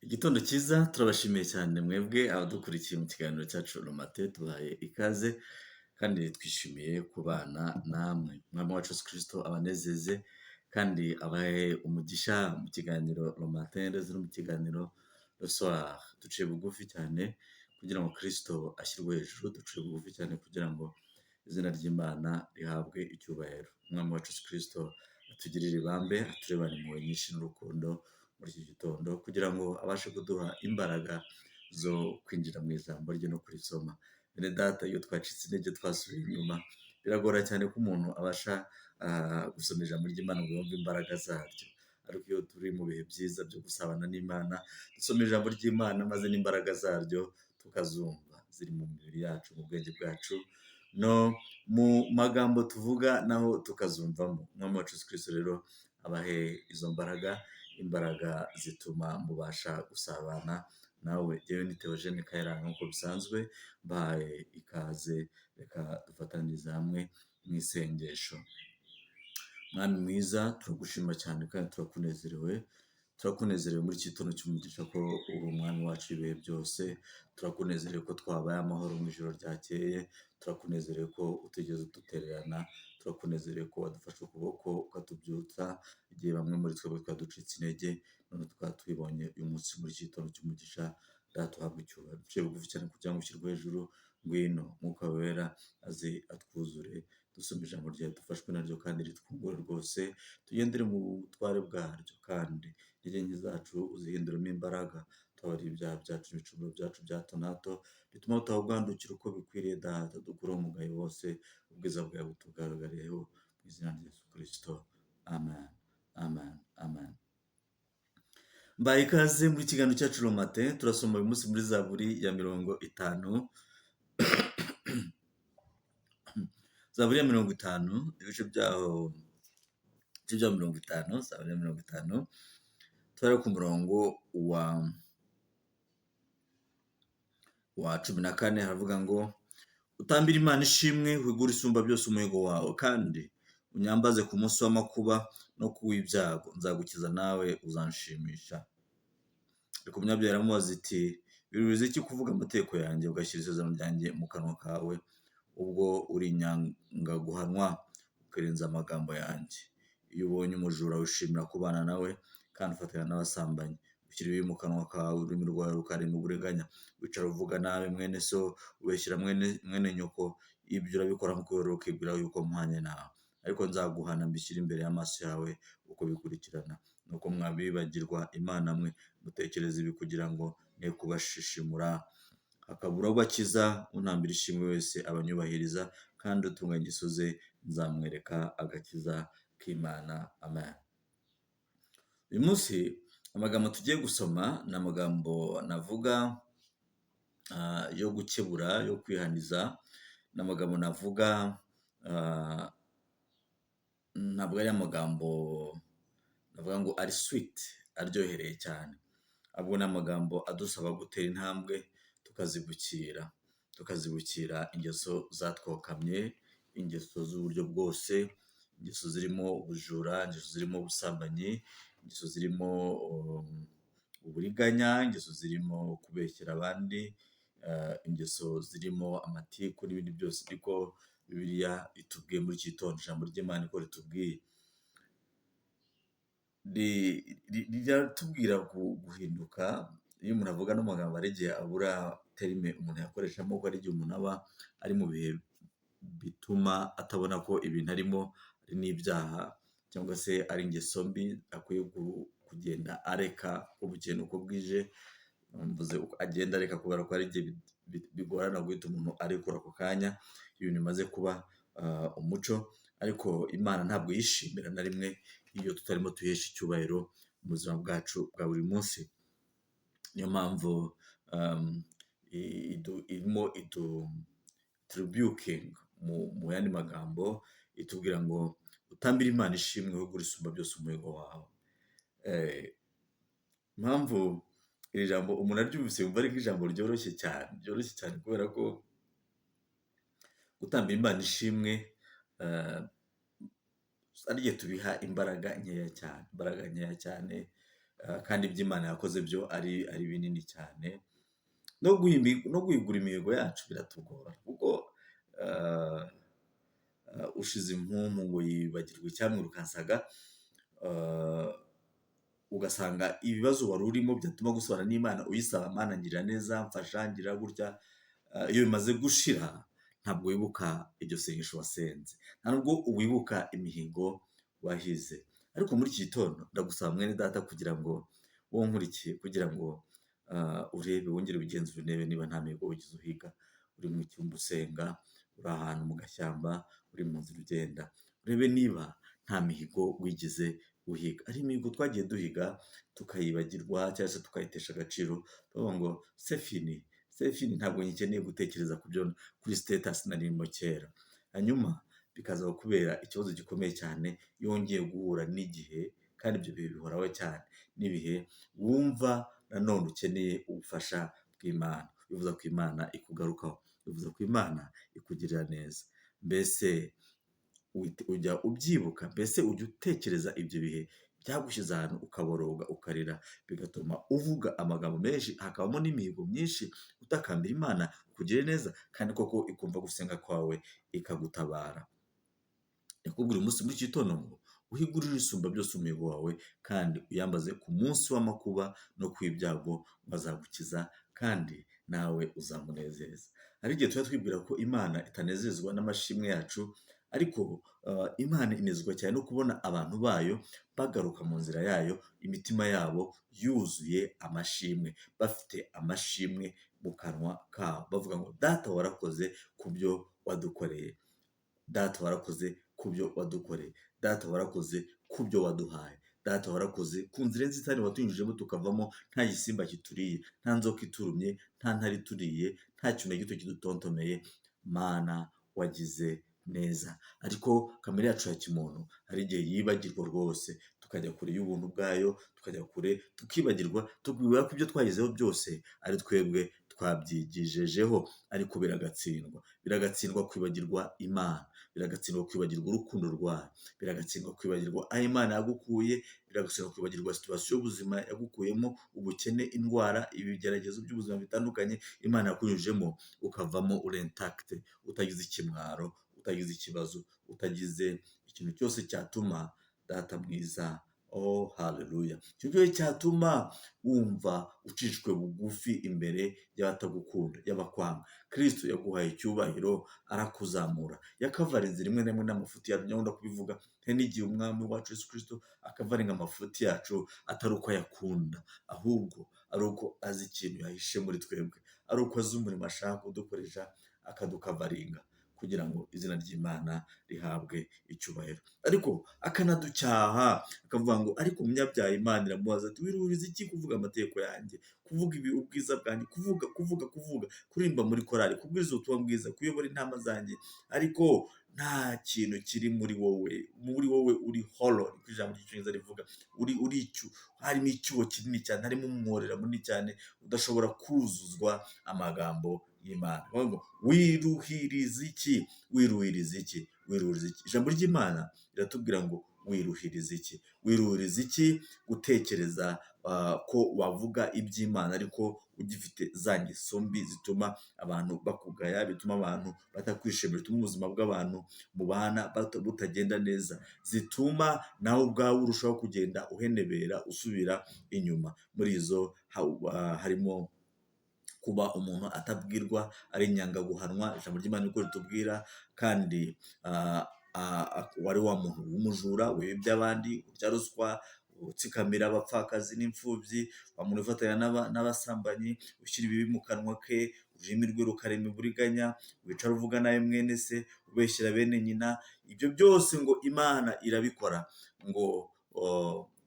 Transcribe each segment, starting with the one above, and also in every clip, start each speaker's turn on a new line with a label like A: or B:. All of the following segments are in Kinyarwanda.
A: Igitondo cyiza turabashimiye cyane mwebwe abadukurikiye mu kiganiro cyacu Romate tubahaye ikaze kandi twishimiye kubana namwe. Umwami wacu Yesu Kristo abanezeze kandi abahe umugisha mu kiganiro Romate ndetse no mu kiganiro Le Soir. Duciye bugufi cyane kugira ngo Kristo ashyirwe hejuru, duciye bugufi cyane kugira ngo izina ry'Imana rihabwe icyubahiro. Umwami wacu Yesu Kristo atugirire ibambe, aturebane impuhwe nyinshi n'urukundo muri iki gitondo kugira ngo abashe kuduha imbaraga zo kwinjira mu ijambo rye no kurisoma. Bene data, iyo twacitse intege twasubiye inyuma biragora cyane ko umuntu abasha gusoma ijambo ry'Imana ngo yumve imbaraga zaryo, ariko iyo turi mu bihe byiza byo gusabana n'Imana dusoma ijambo ry'Imana maze n'imbaraga zaryo tukazumva ziri mu mibiri yacu, mu bwenge bwacu no mu magambo tuvuga naho tukazumvamo. Umwami wacu Yesu Kristo rero abahe izo imbaraga zituma mubasha gusabana nawe. Yewe ni Theogene Kayiranga nk'uko bisanzwe mbahaye ikaze, reka dufatanyirize hamwe mu isengesho. Mwami mwiza, turagushima cyane kandi turakunezerewe muri iki gitondo cy'umugisha ko uri umwami wacu ibihe byose. Turakunezerewe ko twabaye amahoro mu ijoro ryakeye, turakunezerewe ko utigeze udutererana, turakunezerewe ko wadufashe ukuboko ukatubyutsa igihe bamwe muri twebwe twaducitse intege, none tukaba twibonye uyu munsi muri iki gitondo cy'umugisha. Data uhabwe icyubahiro. Duciye bugufi cyane kugira ngo ushyirwe hejuru. Ngwino Mwuka wera aze atwuzure, dusome ijambo ryawe dufashwe naryo kandi ritwungure rwose, tugendere mu butware bwaryo kandi intege nke zacu uzihinduremo imbaraga. Tubabarire ibyaha byacu n'ibicumuro byacu bya hato na hato, bituma tutawugandukira uko bikwiriye. Data, dukureho umugayo wose, ubwiza bwawe butugaragareho mu izina rya Yesu Kristo. Amen, amen, amen. Mbaye ikaze muri kiganiro cyacu Romate. Turasoma uyu munsi muri Zaburi ya 50. Zaburi ya 50, ibice byaho 50, Zaburi ya 50, turari ku murongo wa 14, haravuga ngo utambire Imana ishimwe, wigure isumba byose umuhigo wawe, kandi unyambaze ku munsi w'amakuba no ku w'ibyago, nzagukiza nawe uzanshimisha. Ariko umunyabyaha aramubaza iti, biruhiza iki kuvuga amategeko yanjye ugashyira isezerano ryanjye mu kanwa kawe? Ubwo uri inyangaguhanwa ukirenza amagambo yanjye. Iyo ubonye umujura wishimira kubana nawe, kandi ufatanya n'abasambanyi. Ushyira ibibi mu kanwa kawe, ururimi rwawe rukarema uburiganya. Wicara uvuga nabi mwene so, ubeshyira mwene nyoko. Ibyo urabikora nk'ukubera ukibwira yuko mpwanye nawe. Ariko nzaguhana mbishyire imbere y'amaso yawe uko bikurikirana. Nuko mwabibagirwa Imana mwe, mutekereza ibi kugira ngo ne kubashishimura. Hakabura ubakiza, untambira ishimwe wese abanyubahiriza, kandi utunganya ingeso ze nzamwereka agakiza k'Imana. Amen. Uyu munsi amagambo tugiye gusoma ni amagambo navuga yo gukebura, yo kwihaniza. Ni amagambo navuga ntabwo ari amagambo navuga ngo ari sweet, aryohereye cyane, ahubwo ni amagambo adusaba gutera intambwe tukazibukira ingeso zatwokamye, ingeso z'uburyo bwose, ingeso zirimo ubujura, ingeso zirimo ubusambanyi, ingeso zirimo uburiganya, ingeso zirimo kubeshyera abandi, ingeso zirimo amatiku n'ibindi byose. Ariko Bibiliya itubwiye muri iki gitondo, ijambo ry'Imana ko ritubwiye, riratubwira guhinduka. Iyo umuntu avuga n'amagambo hari igihe abura terime umuntu yakoreshamo, kuko hari igihe umuntu aba ari mu bihe bituma atabona ko ibintu arimo ari n'ibyaha cyangwa se ari ingeso mbi akwiye kugenda areka uko bukeye uko bwije. Mvuze agenda areka kubera ko hari igihe bigorana guhita umuntu arekura ako kanya ibintu bimaze kuba umuco. Ariko Imana ntabwo yishimira na rimwe iyo tutarimo tuhesha icyubahiro mu buzima bwacu bwa buri munsi. Niyo mpamvu irimo rebuking mu yandi magambo, itubwira ngo utambire Imana ishimwe, wigure isumba byose umuhigo wawe. Impamvu iri jambo umuntu aryumvise yumva ari nk'ijambo ryoroshye cyane kubera ko gutambira Imana ishimwe ari igihe tubiha imbaraga nkeya cyane, kandi ibyo Imana yakoze byo ari binini cyane. No guhigura imihigo yacu biratugora kuko ah, ushize impumu ngo yibagirwe icyamwirukansaga, ah, ugasanga ibibazo wari urimo byatuma gusabana n'Imana uyisaba, Mana ngirira neza, mfasha, ngirira gutya, iyo bimaze gushira ntabwo wibuka iryo sengesho wasenze, nta nubwo wibuka imihigo wahize. Ariko muri iki gitondo ndagusaba mwene data kugira ngo wowe nkurikiye, kugira ngo urebe, wongere ugenzure urebe niba nta mihigo wigeze uhiga, uri mu cyumba usenga, uri ahantu mu gashyamba, uri mu nzira ugenda, urebe niba nta mihigo wigeze uhiga. Ari imihigo twagiye duhiga tukayibagirwa cyangwa se tukayitesha agaciro, tuvuga ngo sefini ntabwo ngikeneye gutekereza ku byo kuri status narimo kera. Hanyuma bikaza kubera ikibazo gikomeye cyane iyo wongeye guhura n'igihe, kandi ibyo bihe bihoraho cyane, n'ibihe wumva nanone ukeneye ubufasha bw'Imana, bivuza ko Imana ikugarukaho, bivuza ko Imana ikugirira neza. Mbese ujya ubyibuka, mbese ujya utekereza ibyo bihe byagushyize ahantu ukaboroga ukarira, bigatuma uvuga amagambo menshi, hakabamo n'imihigo myinshi utakambira Imana kugire neza, kandi koko ikumva gusenga kwawe ikagutabara. Yakubwira umunsi muri iki gitondo ngo uhigurire isumba byose umuhigo wawe, kandi uyambaze ku munsi w'amakuba no ku ibyago, bazagukiza kandi nawe uzamunezeza. Hari igihe tuba twibwira ko Imana itanezezwa n'amashimwe yacu, ariko Imana inezezwa cyane no kubona abantu bayo bagaruka mu nzira yayo, imitima yabo yuzuye amashimwe, bafite amashimwe mu kanwa kabo, bavuga ngo data warakoze ku byo wadukoreye, data warakoze ku byo wadukoreye, data warakoze ku byo waduhaye, data warakoze ku nzira nzitane watunyujijemo tukavamo nta gisimba kituriye, nta nzoka iturumye, nta ntare ituriye, nta kintu na gito kidutontomeye. Mana wagize neza. Ariko kamere yacu ya kimuntu hari igihe yibagirwa rwose, tukajya kure y'ubuntu bwayo, tukajya kure tukibagirwa, tukibwira ko ibyo twagezeho byose ari twebwe twabyigijejeho, ariko biragatsindwa kwibagirwa Imana, biragatsindwa kwibagirwa urukundo rwayo, biragatsindwa kwibagirwa aho Imana yagukuye, biragatsindwa kwibagirwa situwasiyo y'ubuzima yagukuyemo, ubukene, indwara, ibigeragezo by'ubuzima bitandukanye Imana yakunyujemo, ukavamo uri intakite, utagize ikimwaro, utagize ikibazo, utagize ikintu cyose cyatuma data mwiza, oh haleluya, icyo cyose cyatuma wumva ucishwe bugufi imbere y'abatagukunda, y'abakwanga. Kristo yaguhaye icyubahiro, arakuzamura, yakavarinze rimwe na rimwe n'amafuti yacu. Nyakunda kubivuga, hari n'igihe umwami wacu Yesu Kristo akavaringa amafuti yacu atari uko ayakunda, ahubwo ari uko azi ikintu yahishe muri twebwe, ari uko azi umurimo ashaka kudukoresha akadukavaringa, kugira ngo izina ry'Imana rihabwe icyubahiro. Ariko akanaducyaha akavuga ngo ariko umunyabyaha Imana iramubaza ati wiruhiriza iki kuvuga amategeko yanjye, kuvuga ubwiza bwanjye, kuvuga, kuririmba muri korali, kubwiriza ubutumwa bwiza, kuyobora intama zanjye, ariko nta kintu kiri muri wowe uri hollow, niko ijambo ry'icyongereza rivuga, harimo icyuho kinini cyane, harimo umworera munini cyane udashobora kuzuzwa amagambo y'Imana. Wiruhiriza iki? Ijambo ry'Imana riratubwira ngo wiruhiriza iki gutekereza ko wavuga iby'Imana ariko ugifite za ngeso mbi zituma abantu bakugaya, bituma abantu batakwishimira, bituma ubuzima bw'abantu mubana butagenda neza, zituma nawe ubwawe urushaho kugenda uhenebera, usubira inyuma. Muri izo harimo kuba umuntu atabwirwa, ari inyangaguhanwa, ijambo ry'Imana niko ritubwira, kandi wari wa muntu w'umujura, wibye abandi, urya ruswa, utsikamira abapfakazi n'imfubyi, wa muntu wifatanya n'abasambanyi, ushyira ibibi mu kanwa ke, ururimi rwe rukarema uburiganya, wicara uvuga nawe mwene se, ubeshyera bene nyina. Ibyo byose ngo Imana irabikora, ngo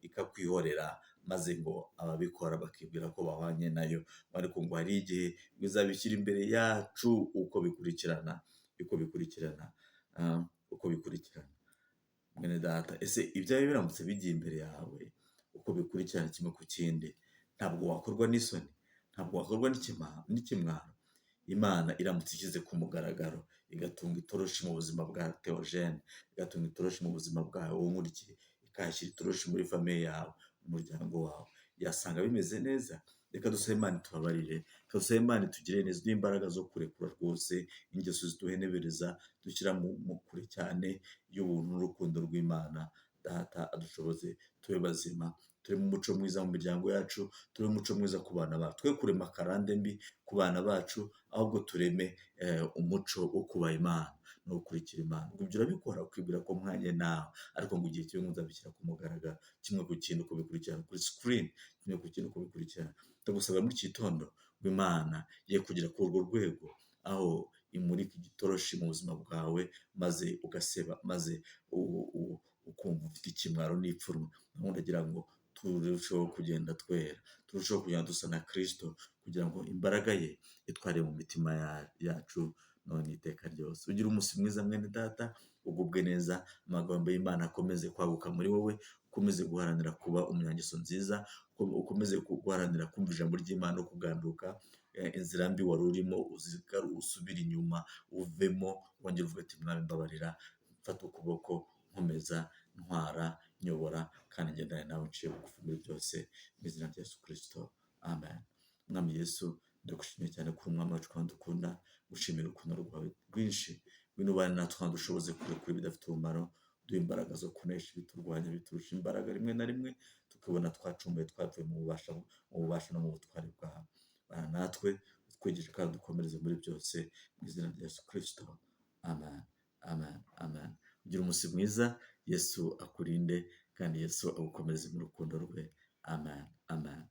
A: ikakwihorera, maze ngo ababikora bakibwira ko bahwanye nayo, ariko ngo hari igihe bizabishyira imbere yacu uko bikurikirana. Mwene data, ese ibyawe biramutse bigiye imbere yawe uko bikurikirana kimwe ku kindi, ntabwo wakorwa n'isoni, ntabwo wakorwa n'ikimwaro? Imana iramutse ishyize ku mugaragaro, igatunga itoroshi mu buzima bwa Theogene, igatunga itoroshi mu buzima bwawe wowe nkurikiye, ikahashyira itoroshi muri famiye yawe, mu muryango wawe, yasanga bimeze neza. Reka dusabe Imana itubabarire, reka dusabe Imana itugirire neza, iduhe imbaraga zo kurekura rwose ingeso ziduhenebereza, dushyira mu kure cyane y'ubuntu n'urukundo rw'Imana. Data adushoboze tube bazima, tureme umuco mwiza mu miryango yacu, tureme umuco mwiza ku bana bacu, twe kurema akarande mbi ku bana bacu, ahubwo tureme umuco wo kubaha Imana no gukurikira Imana. Ubwo ibyo urabikora ukibwira ko mwanye nawe, ariko ngo igihe kimwe muzabishyira ku mugaragaro, kimwe ku kindi uko bikurikirana kuri screen, kimwe ku kindi uko bikurikirana. Ndagusaba muri iki gitondo ngo Imana ye kugera kuri urwo rwego, aho imurika igitoroshi mu buzima bwawe, maze ugaseba, maze ukumva ufite ikimwaro n'ipfunwe. Ndagira ngo turusheho kugenda twera, turusheho kugenda dusa na Kristo, kugira ngo imbaraga ye itware mu mitima yacu none iteka ryose. Ugire umunsi mwiza mwene data, ugubwe neza, amagambo y'Imana akomeze kwaguka muri wowe, ukomeze guharanira kuba umunyangeso nziza, ukomeze guharanira kumva ijambo ry'Imana no kuganduka inzira mbi wari urimo, usubire inyuma uvemo, wongere uvuge ati Mwami mbabarira, mfata ukuboko, nkomeza, ntwara, nyobora, kandi ngendane nawe nciye bugufi muri byose, mu izina rya Yesu Kristo, amen. Mwami Yesu, ndagushimiye cyane kuri umwami wacu kandi dukunda, gushimira urukundo rwawe rwinshi, ngwino ubane natwe kandi dushoboze kurekura ibidafite umumaro, duhe imbaraga zo kunesha ibiturwanya biturusha imbaraga rimwe na rimwe, tukabona twacumbuye twavuye mu bubasha no mu butware bwawe. Bana natwe utwigishe kandi dukomereze muri byose, mu izina rya Yesu Kristo, amen, amen, amen. Ugire umunsi mwiza, Yesu akurinde kandi Yesu agukomereze mu rukundo rwe, amen, amen.